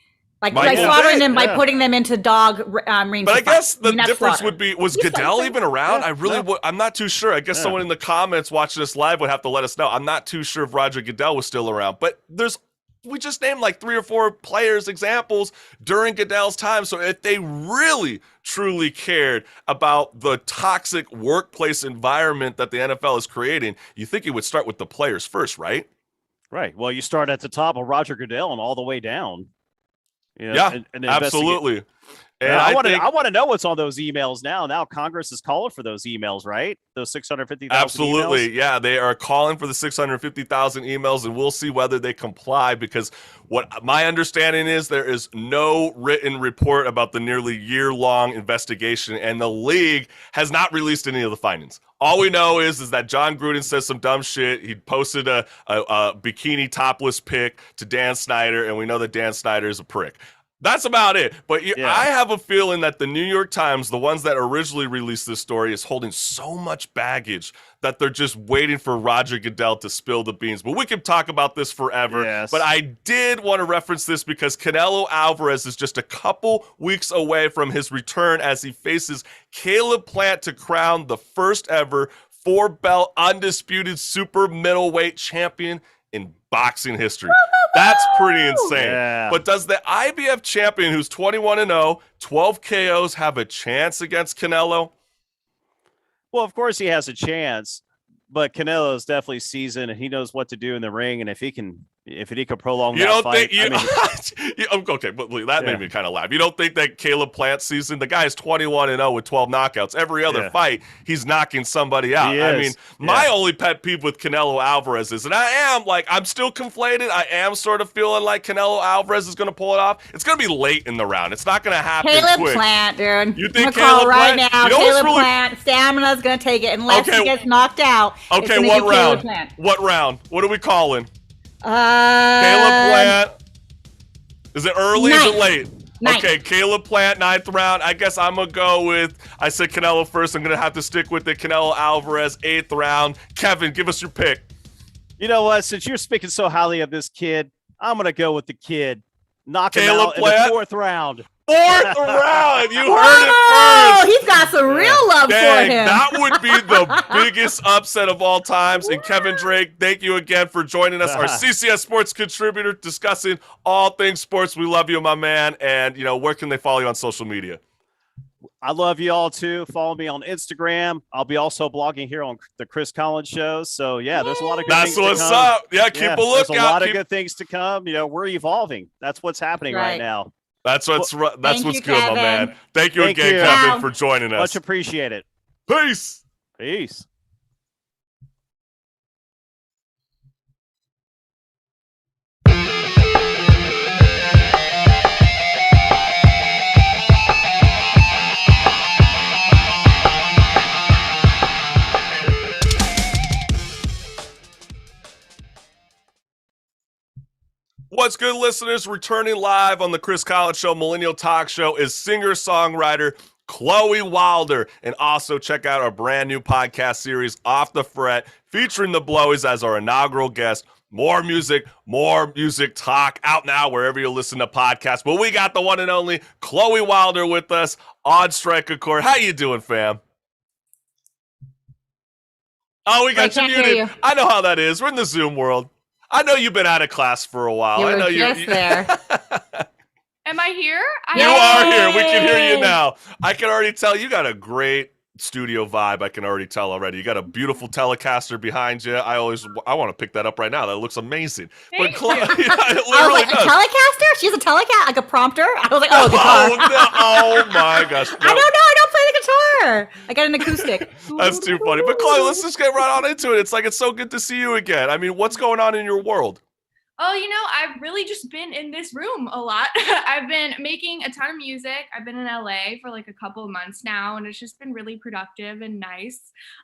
Slaughtering them by putting them into dog ring. But I guess the difference would be, was Goodell even around? I'm not too sure. I guess someone in the comments watching this live would have to let us know. I'm not too sure if Roger Goodell was still around. But we just named 3 or 4 players examples during Goodell's time. So if they really, truly cared about the toxic workplace environment that the NFL is creating, you think it would start with the players first, right? Right. Well, you start at the top of Roger Goodell and all the way down. And absolutely. And I want to know what's on those emails now. Now Congress is calling for those emails, right? Those 650,000 Absolutely. emails? Yeah, they are calling for the 650,000 emails, and we'll see whether they comply because what my understanding is there is no written report about the nearly year-long investigation, and the league has not released any of the findings. All we know is that John Gruden says some dumb shit. He posted a bikini topless pic to Dan Snyder, and we know that Dan Snyder is a prick. That's about it. But I have a feeling that the New York Times, the ones that originally released this story, is holding so much baggage that they're just waiting for Roger Goodell to spill the beans. But we can talk about this forever. Yes. But I did want to reference this because Canelo Alvarez is just a couple weeks away from his return as he faces Caleb Plant to crown the first ever 4-belt undisputed super middleweight champion in boxing history. That's pretty insane. Yeah. But does the IBF champion, who's 21-0, 12 KOs, have a chance against Canelo? Well, of course he has a chance, but Canelo is definitely seasoned and he knows what to do in the ring. And if he can prolong that fight. Okay, but that made me kind of laugh. You don't think that Caleb Plant season, the guy is 21-0 with 12 knockouts. Every other fight, he's knocking somebody out. I mean, my only pet peeve with Canelo Alvarez is, and I'm still conflated. I am sort of feeling like Canelo Alvarez is going to pull it off. It's going to be late in the round. It's not going to happen Caleb quick. Plant, dude. You think Caleb Plant? Now, Caleb Plant, stamina's going to take it unless he gets knocked out. Okay, what round? What round? What are we calling? Caleb Plant. Is it early? Is it late? Ninth. Okay, Caleb Plant, 9th round. I guess I'm going to go with, I said Canelo first. I'm going to have to stick with it. Canelo Alvarez, 8th round. Kevin, give us your pick. You know what? Since you're speaking so highly of this kid, I'm going to go with the kid. Knock him Caleb out in Plant? the 4th round. 4th round. You Whoa, heard it first. he's got some real love Dang, for him. that would be the biggest upset of all times. And Kevin Drake, thank you again for joining us, our CCS Sports contributor, discussing all things sports. We love you, my man. And, where can they follow you on social media? I love you all too. Follow me on Instagram. I'll be also blogging here on the Chris Collins show. So yeah, there's a lot of good That's things what's to come. up. Yeah, keep a lookout. There's a lot of good things to come. We're evolving. That's what's happening right now. That's what's good, Kevin. my man. Thank you Thank again, you. Kevin, for joining us. Much appreciated. Peace. Peace. What's good, listeners? Returning live on the Chris Collins Show, Millennial Talk Show, is singer-songwriter CLOE WILDER. And also check out our brand new podcast series, Off the Fret, featuring the Blowies as our inaugural guest. More music talk, out now wherever you listen to podcasts. But we got the one and only CLOE WILDER with us on Strike Court. How you doing, fam? Oh, we got you muted. I know how that is. We're in the Zoom world. I know you've been out of class for a while. I know you're just there. Am I here? You are here. We can hear you now. I can already tell you got a great studio vibe. I can already tell already. You got a beautiful Telecaster behind you. I want to pick that up right now. That looks amazing. Thank but you. it I was really like, does. a Telecaster? She has a Telecaster? Like a prompter? I was like, oh, guitar. Oh my gosh. No. I don't know. I don't play the guitar. I got an acoustic. That's too funny. But Chloe, let's just get right on into it. It's so good to see you again. I mean, what's going on in your world? Oh, I've really just been in this room a lot. I've been making a ton of music. I've been in LA for like a couple of months now, and it's just been really productive and nice.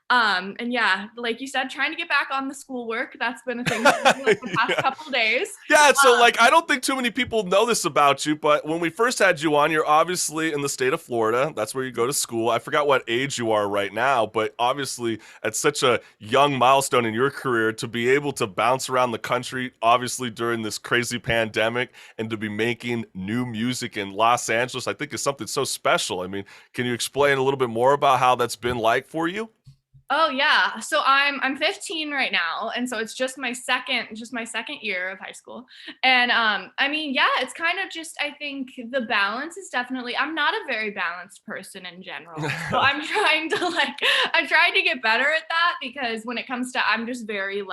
And yeah, like you said, trying to get back on the schoolwork. That's been a thing for the past couple of days. Yeah, so I don't think too many people know this about you, but when we first had you on, you're obviously in the state of Florida. That's where you go to school. I forgot what age you are right now, but obviously at such a young milestone in your career to be able to bounce around the country, obviously during this crazy pandemic, and to be making new music in Los Angeles, I think is something so special. I mean, can you explain a little bit more about how that's been like for you? Oh yeah. So I'm 15 right now. And so it's just my second year of high school. And I mean, yeah, it's kind of just, I think the balance is definitely, I'm not a very balanced person in general. So I'm trying to get better at that, because when it comes to, I'm just very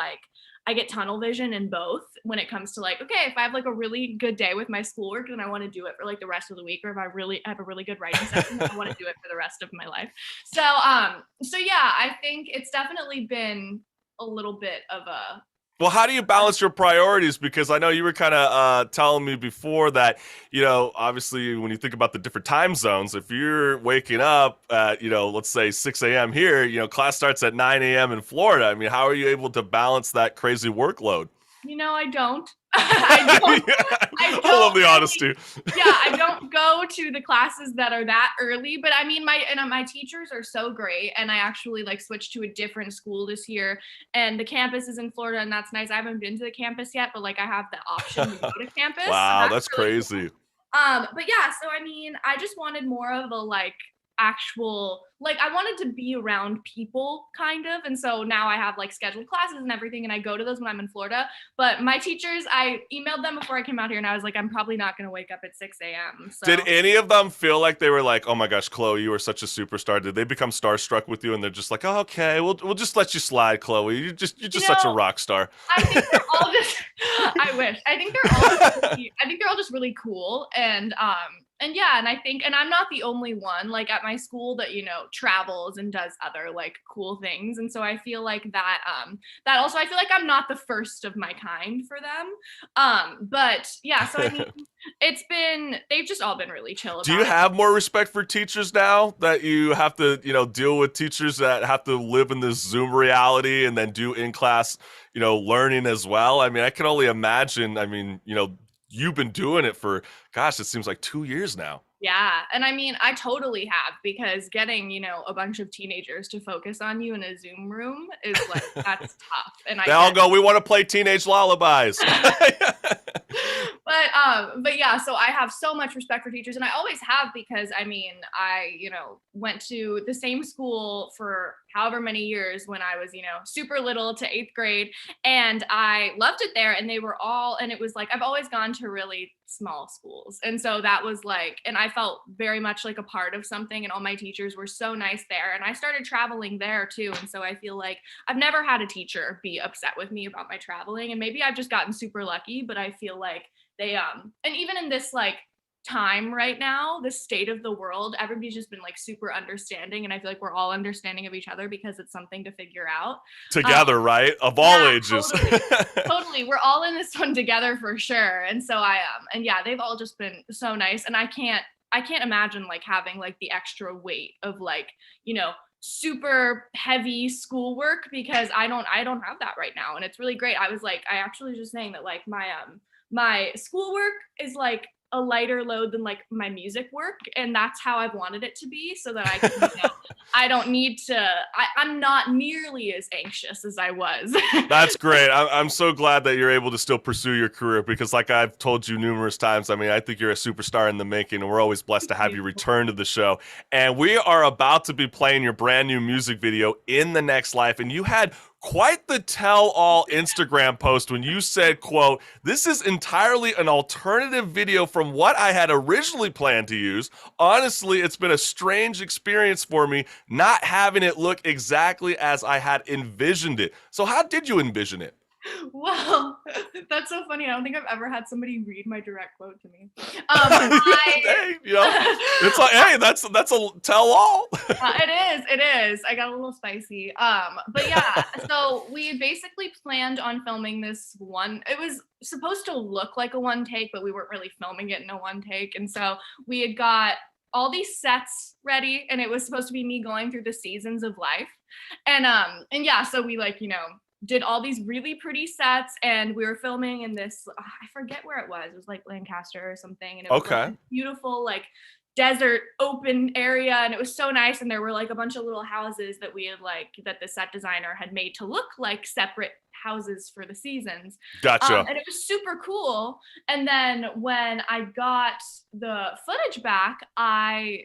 I get tunnel vision in both when it comes to okay, if I have a really good day with my schoolwork, then I want to do it for the rest of the week. Or if I really have a really good writing session, I want to do it for the rest of my life. So yeah, I think it's definitely been a little bit of a. Well, how do you balance your priorities? Because I know you were kind of telling me before that, obviously when you think about the different time zones, if you're waking up at, let's say 6 a.m. here, class starts at 9 a.m. in Florida. I mean, how are you able to balance that crazy workload? I don't. I love the honesty. Yeah, I don't go to the classes that are that early, but I mean, my teachers are so great, and I actually switched to a different school this year, and the campus is in Florida, and that's nice. I haven't been to the campus yet, but I have the option to go to campus. Wow, that's really crazy. Cool. But yeah, so I mean, I just wanted more of a actual I wanted to be around people kind of, and so now I have scheduled classes and everything, and I go to those when I'm in Florida. But my teachers, I emailed them before I came out here, and I was I'm probably not going to wake up at 6 a.m. So. Did any of them feel like they were oh my gosh, Chloe, you were such a superstar? Did they become starstruck with you, and they're just oh, okay, we'll just let you slide, Chloe, you're just such a rock star? I think they're all just I wish. I think they're all just really cool, and yeah, and I think, and I'm not the only one at my school that, travels and does other cool things. And so I feel that also, I feel I'm not the first of my kind for them. But yeah, so I mean, they've just all been really chill about it. Do you have more respect for teachers now that you have to, deal with teachers that have to live in this Zoom reality and then do in-class, learning as well? I mean, I can only imagine, you've been doing it for, gosh, it seems like 2 years now. Yeah. And I mean, I totally have, because getting, a bunch of teenagers to focus on you in a Zoom room is like, that's tough. And They all go, we want to play Teenage Lullabies. But yeah, so I have so much respect for teachers, and I always have, because I mean, I, went to the same school for however many years when I was, super little to 8th grade, and I loved it there. And they were all, and it was like, I've always gone to really small schools. And so that was like, and I felt very much like a part of something, and all my teachers were so nice there. And I started traveling there too. And so I feel like I've never had a teacher be upset with me about my traveling. And maybe I've just gotten super lucky, but I feel like they, and even in this like time right now, the state of the world, everybody's just been like super understanding. And I feel like we're all understanding of each other because it's something to figure out. Together, right? Of all ages. Totally. We're all in this one together for sure. And so and yeah, they've all just been so nice. And I can't imagine like having like the extra weight of like, super heavy schoolwork, because I don't have that right now. And it's really great. I actually was just saying that like my schoolwork is like a lighter load than like my music work, and that's how I've wanted it to be, so that I can, I don't need to, I'm not nearly as anxious as I was. That's great. I'm so glad that you're able to still pursue your career, because like I've told you numerous times, I mean, I think you're a superstar in the making, and we're always blessed to have you return to the show. And we are about to be playing your brand new music video, In the Next Life, and you had quite the tell-all Instagram post when you said, quote, "This is entirely an alternative video from what I had originally planned to use. Honestly, it's been a strange experience for me not having it look exactly as I had envisioned it." So how did you envision it? Well, that's so funny. I don't think I've ever had somebody read my direct quote to me. Hey, it's like, hey, that's a tell-all. It is. I got a little spicy. But yeah, so we basically planned on filming this one. It was supposed to look like a one take, but we weren't really filming it in a one take. And so we had got all these sets ready, and it was supposed to be me going through the seasons of life. And yeah, so we like, did all these really pretty sets, and we were filming in this, I forget where it was. It was like Lancaster or something. And it was like this beautiful, like desert open area. And it was so nice. And there were like a bunch of little houses that we had like, that the set designer had made to look like separate houses for the seasons. Gotcha. And it was super cool. And then when I got the footage back, I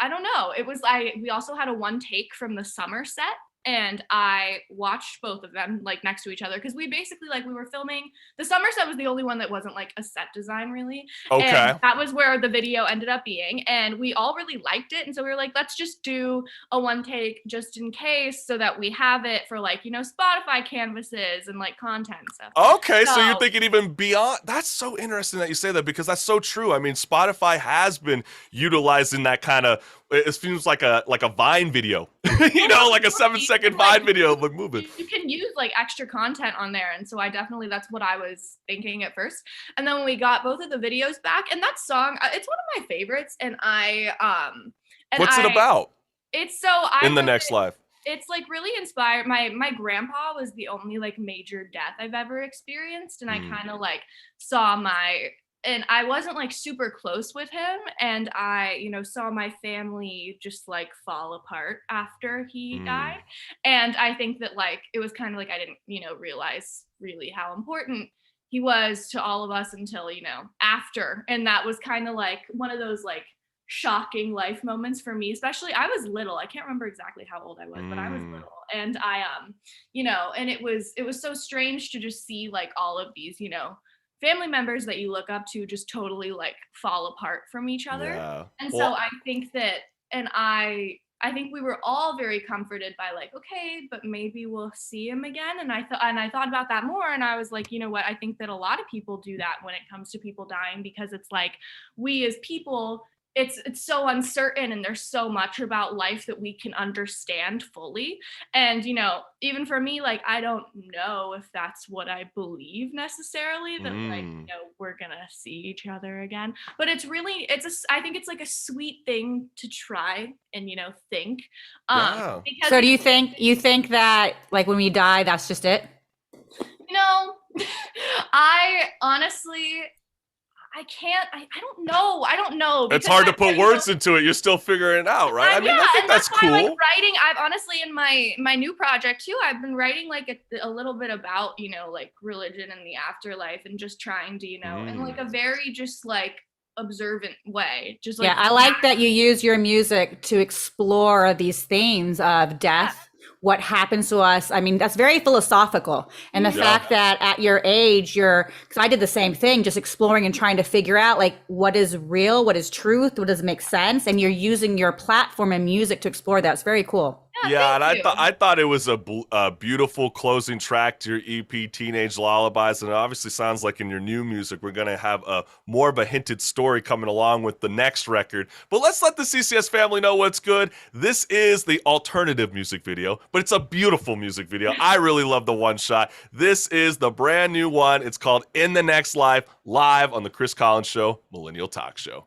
don't know. It was we also had a one take from the summer set. And I watched both of them like next to each other, because we basically like, we were filming, the summer set was the only one that wasn't like a set design really. Okay. And that was where the video ended up being. And we all really liked it. And so we were like, let's just do a one take just in case, so that we have it for like, Spotify canvases and like content stuff. Okay, so you're thinking even beyond. That's so interesting that you say that, because that's so true. I mean, Spotify has been utilizing that kind of, it seems like a Vine video, like a 7-second Vine video of like moving. You can use like extra content on there. And so that's what I was thinking at first. And then when we got both of the videos back, and that song, it's one of my favorites. And What's it about? It's so In the Next Life. It's like really inspired. My grandpa was the only like major death I've ever experienced. And I kind of like saw and I wasn't like super close with him. And I, saw my family just like fall apart after he died. And I think that like, it was kind of like, I didn't, realize really how important he was to all of us until, after. And that was kind of like one of those like shocking life moments for me, especially I was little. I can't remember exactly how old I was, but I was little. And I, and it was so strange to just see like all of these, family members that you look up to just totally like fall apart from each other. Yeah. And so I think that, and I think we were all very comforted by like, okay, but maybe we'll see him again. And I thought about that more, and I was like, you know what? I think that a lot of people do that when it comes to people dying, because it's like, we as people, it's so uncertain, and there's so much about life that we can understand fully. And, even for me, like, I don't know if that's what I believe necessarily, that like, we're gonna see each other again. But it's really, I think it's like a sweet thing to try and, think. Because so do you think that like when we die, that's just it? I honestly, I don't know. It's because hard to I- put you know, words into it. You're still figuring it out, right? I mean, I think and that's why, cool. like, writing, I've honestly in my new project too, I've been writing like a little bit about, like religion and the afterlife, and just trying to, in like a very just like observant way. Just like, Yeah, I like that you use your music to explore these themes of death, what happens to us. I mean, that's very philosophical. And the fact that at your age, because I did the same thing, just exploring and trying to figure out like what is real, what is truth, what does make sense. And you're using your platform and music to explore that. It's very cool. Yeah, and thank you. I thought it was a beautiful closing track to your EP, Teenage Lullabies, and it obviously sounds like in your new music we're gonna have more of a hinted story coming along with the next record. But let's let the CCS family know what's good. This is the alternative music video, but it's a beautiful music video. I really love the one shot. This is the brand new one. It's called In the Next Life, live on the Chris Collins Show, Millennial Talk Show.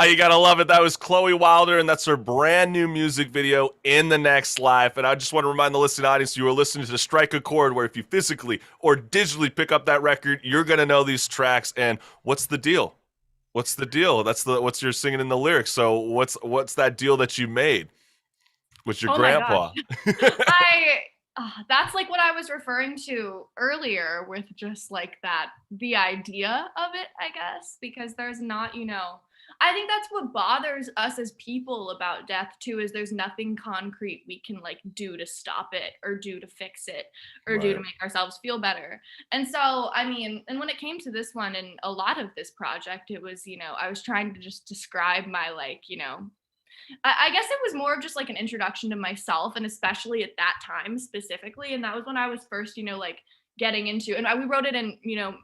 You gotta love it. That was CLOE WILDER, and that's her brand new music video, In the Next Life. And I just want to remind the listening audience, you are listening to Strike a Chord, where if you physically or digitally pick up that record, you're gonna know these tracks. And what's the deal? What's the deal? What's you're singing in the lyrics. So what's that deal that you made with your grandpa? That's like what I was referring to earlier with just like the idea of it, I guess, because there's not, I think that's what bothers us as people about death too, is there's nothing concrete we can like do to stop it or do to fix it or do to make ourselves feel better. And so, I mean, and when it came to this one and a lot of this project, it was, I was trying to just describe my like, I guess it was more of just like an introduction to myself, and especially at that time specifically. And that was when I was first, like getting into, and we wrote it in,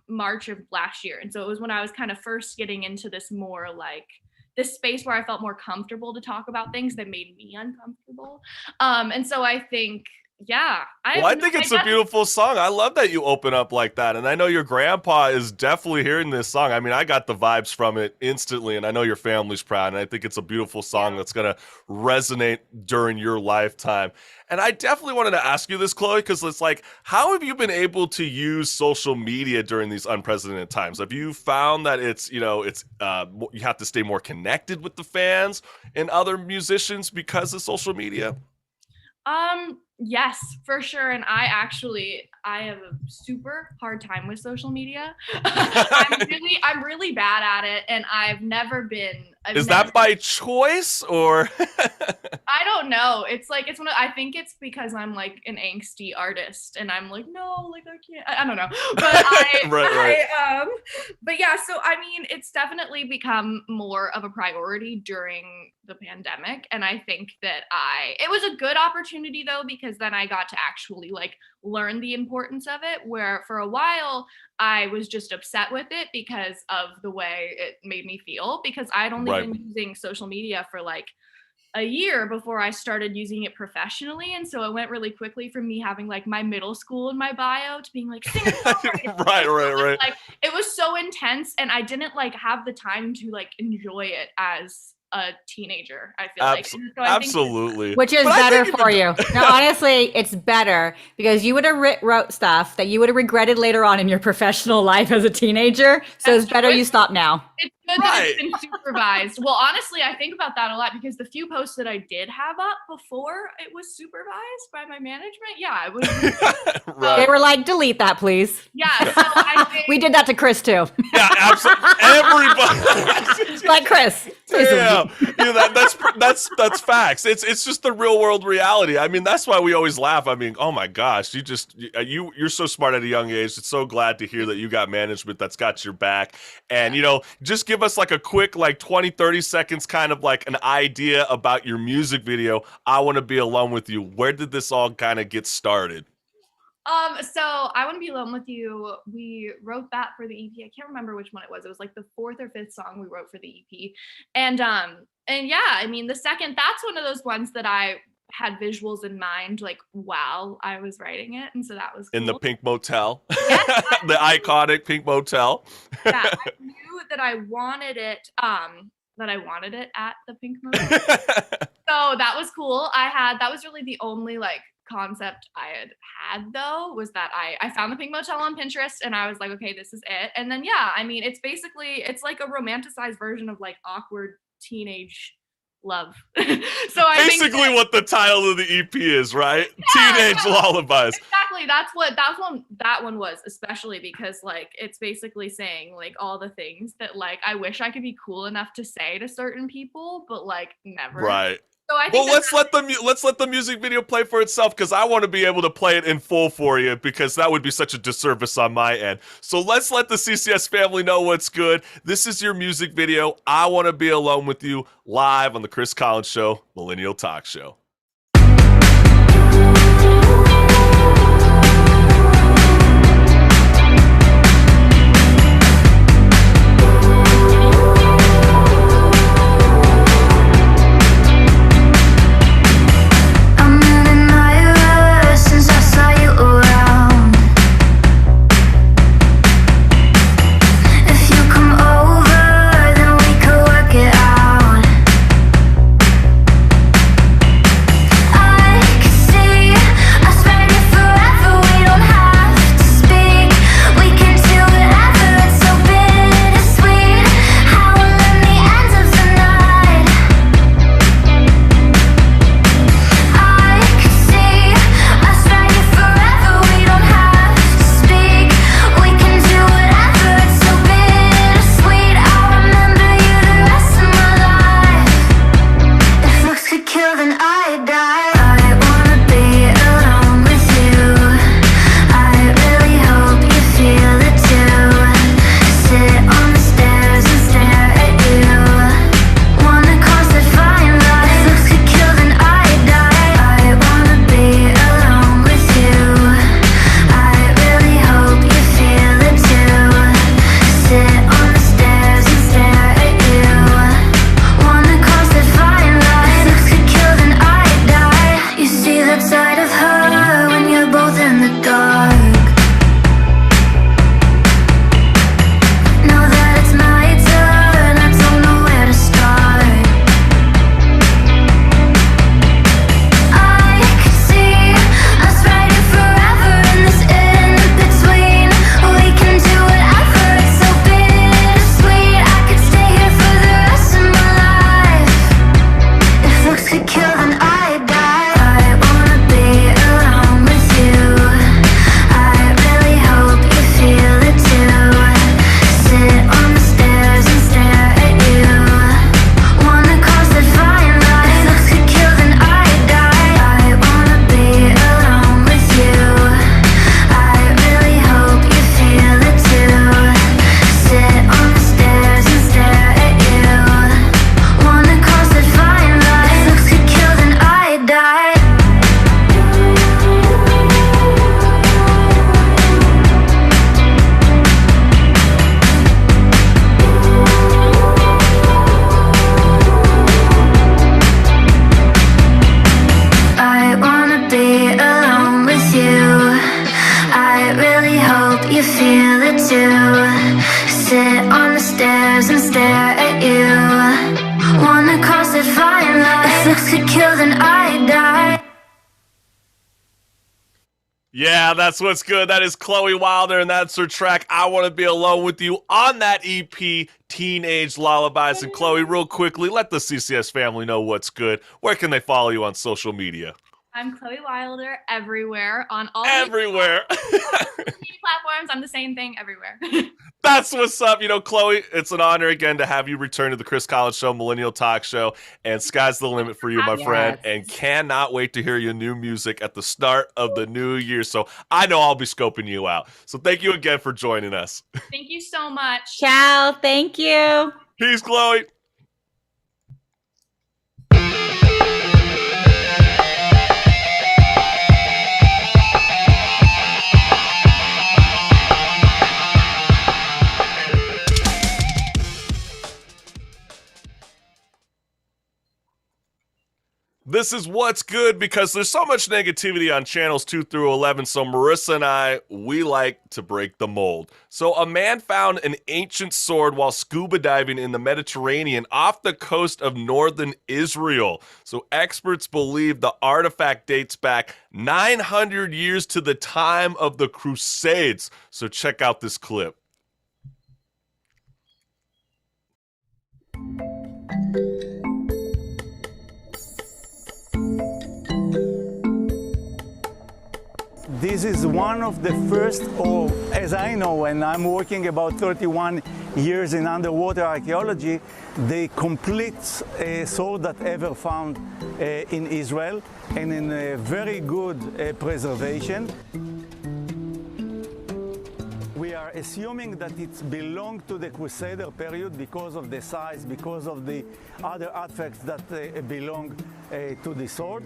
March of last year. And so it was when I was kind of first getting into this more like this space where I felt more comfortable to talk about things that made me uncomfortable. And so I think yeah, Well, I think it's a beautiful song. I love that you open up like that. And I know your grandpa is definitely hearing this song. I mean, I got the vibes from it instantly, and I know your family's proud. And I think it's a beautiful song that's going to resonate during your lifetime. And I definitely wanted to ask you this, CLOE, because it's like, how have you been able to use social media during these unprecedented times? Have you found that it's, you have to stay more connected with the fans and other musicians because of social media? Yes, for sure. And I have a super hard time with social media. I'm really bad at it, and I've never been. Is that by choice or? I don't know. It's like, I think it's because I'm like an angsty artist, and I'm like, no, like I can't. I don't know, but right. But yeah. So I mean, it's definitely become more of a priority during the pandemic, and I think that it was a good opportunity though, because then I got to actually like learn the importance of it, where for a while I was just upset with it because of the way it made me feel, because I'd only been using social media for like a year before I started using it professionally. And so it went really quickly from me having like my middle school in my bio to being like singer-songwriter. right. Like it was so intense, and I didn't like have the time to like enjoy it as a teenager, I feel like. So absolutely. Which is better for you. No, honestly, it's better because you would have wrote stuff that you would have regretted later on in your professional life as a teenager. So it's better you stop now. It's good that it's been supervised. Well, honestly, I think about that a lot because the few posts that I did have up before it was supervised by my management, it was. They were like, delete that, please. Yeah, so I think we did that to Chris too. Yeah, absolutely. Everybody. Like Chris. Yeah, that's facts. It's just the real world reality. I mean, that's why we always laugh. I mean, oh my gosh, you're so smart at a young age. It's so glad to hear that you got management that's got your back. And just give us like a quick like 20-30 seconds kind of like an idea about your music video, I Want to Be Alone with You. Where did this all kind of get started? So I Want to Be Alone with You, we wrote that for the EP. I can't remember which one it was. It was like the 4th or 5th song we wrote for the EP. And yeah, I mean, the second, that's one of those ones that I had visuals in mind, like while I was writing it. And so that was cool. In the Pink Motel. Yes, the iconic Pink Motel. Yeah, I knew that I wanted it, at the Pink Motel. So that was cool. that was really the only like concept I had though, was that I found the Pink Motel on Pinterest, and I was like, okay, this is it. And then I mean, it's like a romanticized version of like awkward teenage love. So I think what the title of the EP is, right? Teenage lullabies. Exactly. That one was, especially because like it's basically saying like all the things that like I wish I could be cool enough to say to certain people, but like never. Right. So I think let's let the music video play for itself, because I want to be able to play it in full for you, because that would be such a disservice on my end. So let's let the CCS family know what's good. This is your music video, I Want to Be Alone with You, live on the Chris Collins Show, Millennial Talk Show. said fine line. Looks could kill, then I die. Yeah, that's what's good. That is Chloe Wilder, and that's her track, I Want to Be Alone With You, on that EP, Teenage Lullabies. And Chloe, real quickly, let the CCS family know what's good. Where can they follow you on social media? I'm Chloe Wilder everywhere on all Everywhere. platforms. I'm the same thing everywhere. That's what's up. You know, Chloe, it's an honor again to have you return to the Chris Collins Show, Millennial Talk Show, and sky's the limit for you, my friend, and cannot wait to hear your new music at the start of the new year. So I know I'll be scoping you out. So thank you again for joining us. Thank you so much. Ciao. Thank you. Peace, Chloe. This is what's good because there's so much negativity on channels 2 through 11. So Marissa and I, we like to break the mold. So a man found an ancient sword while scuba diving in the Mediterranean off the coast of northern Israel. So experts believe the artifact dates back 900 years to the time of the Crusades. So check out this clip. This is one of the first, or as I know, and I'm working about 31 years in underwater archaeology, the complete sword that ever found in Israel, and in a very good preservation. We are assuming that it belonged to the Crusader period because of the size, because of the other artifacts that belong to the sword.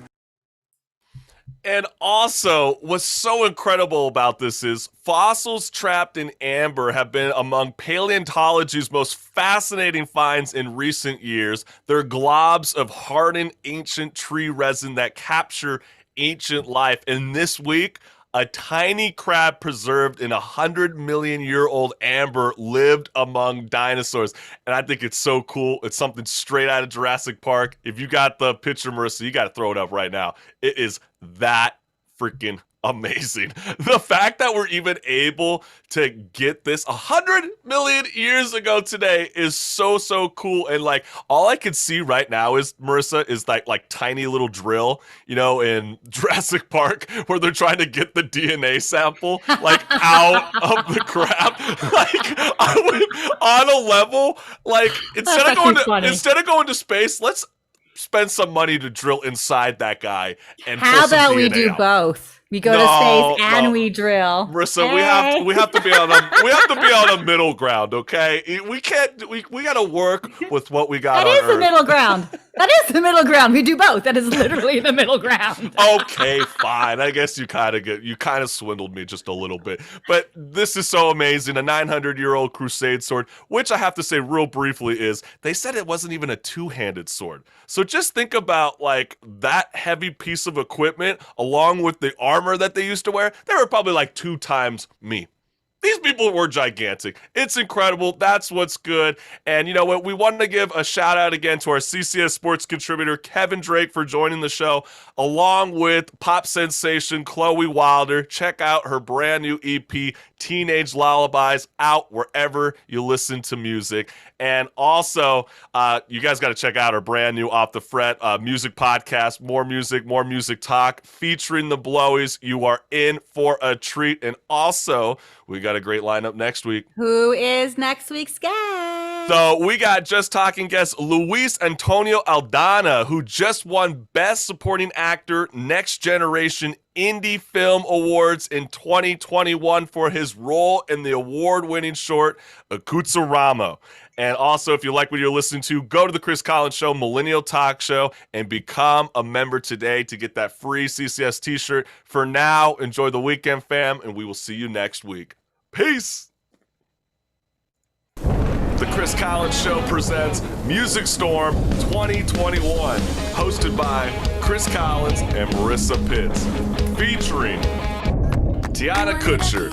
And also, what's so incredible about this is fossils trapped in amber have been among paleontology's most fascinating finds in recent years. They're globs of hardened ancient tree resin that capture ancient life. And this week, a tiny crab preserved in 100-million-year-old amber lived among dinosaurs. And I think it's so cool. It's something straight out of Jurassic Park. If you got the picture, Marissa, you got to throw it up right now. It is that freaking amazing. The fact that we're even able to get this 100 million years ago today is so cool. And like, all I can see right now is, Marissa, is like tiny little drill, you know, in Jurassic Park where they're trying to get the DNA sample like out of the crab. Like, I would, on a level, like instead of going to space, let's spend some money to drill inside that guy and how pull some about we DNA do out. both? We go to space and we drill. Marissa, we have to be on a middle ground, okay? We got to work with what we got. That on is the Earth. middle ground. That is the middle ground. We do both. That is literally the middle ground. Okay, fine. I guess you kind of swindled me just a little bit. But this is so amazing. A 900-year-old crusade sword, which I have to say real briefly is, they said it wasn't even a two-handed sword. So just think about like that heavy piece of equipment along with the armor that they used to wear. They were probably like 2 times me. These people were gigantic. It's incredible. That's what's good. And you know what? We wanted to give a shout out again to our CCS sports contributor, Kevin Drake, for joining the show, along with pop sensation Chloe Wilder. Check out her brand new EP, Teenage Lullabies, out wherever you listen to music. And also, you guys got to check out our brand new Off the Fret music podcast, More Music Talk, featuring the Blowies. You are in for a treat. And also, we got a great lineup next week. Who is next week's guest? So we got Just Talking guest Luis Antonio Aldana, who just won Best Supporting Actor Next Generation Indie Film Awards in 2021 for his role in the award-winning short Akutsaramo. And also, if you like what you're listening to, go to the Chris Collins Show, Millennial Talk Show, and become a member today to get that free CCS t-shirt. For now, enjoy the weekend, fam, and we will see you next week. Peace! The Chris Collins Show presents Music Storm 2021, hosted by Chris Collins and Marissa Pitts, featuring Tiana Kutcher,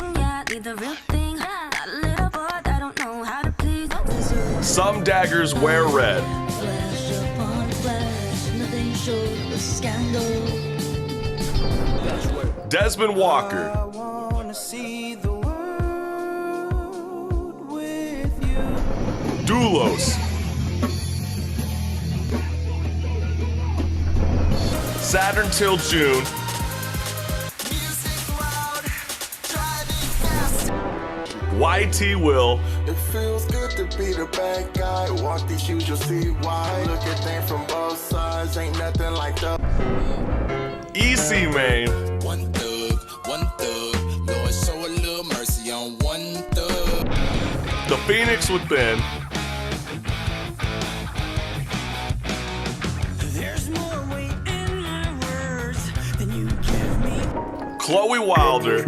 Some Daggers Wear Red, Desmond Walker. Doulos. Saturn Till June. YT Will. It feels good to be the bad guy. Walk these shoes, you'll see why. Look at things from both sides. Ain't nothing like the EC Main. one thug. Lord, show a little mercy on one thug. The Phoenix Within. There's more weight in my words than you give me. Chloe Wilder.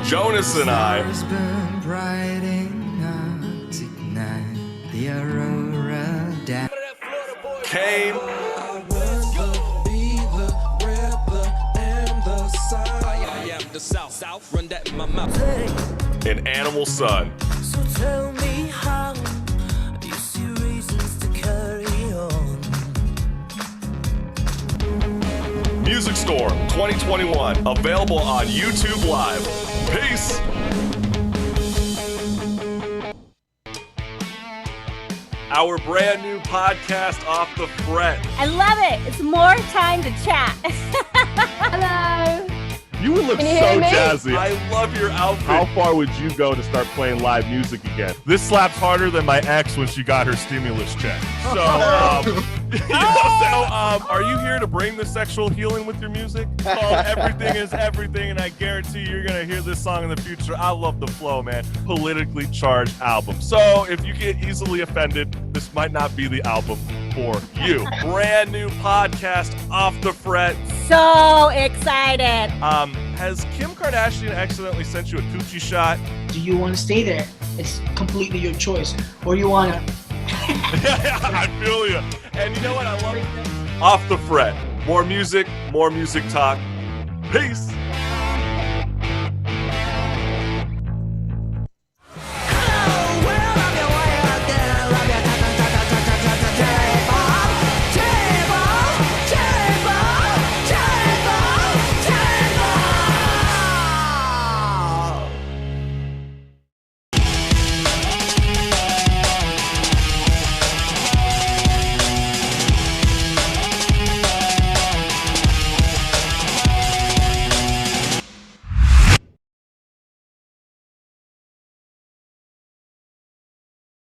Jonas and I. Burn bright enough to ignite the aurora down. Kane. And Animal Sun. So tell me how do you see reasons to carry on? Music Storm 2021. Available on YouTube Live. Peace. Our brand new podcast, Off the Fret. I love it. It's more time to chat. Hello. You would look Can you so hear me? jazzy. I love your outfit. How far would you go to start playing live music again? This slaps harder than my ex when she got her stimulus check. So, are you here to bring the sexual healing with your music? Called Everything is Everything, and I guarantee you're going to hear this song in the future. I love the flow, man. Politically charged album. So if you get easily offended, this might not be the album for you. Brand new podcast, Off the Fret. So excited. Has Kim Kardashian accidentally sent you a coochie shot? Do you want to stay there? It's completely your choice. Or you want to... I feel you. And you know what? I love it. Off the Fret. More music talk. Peace.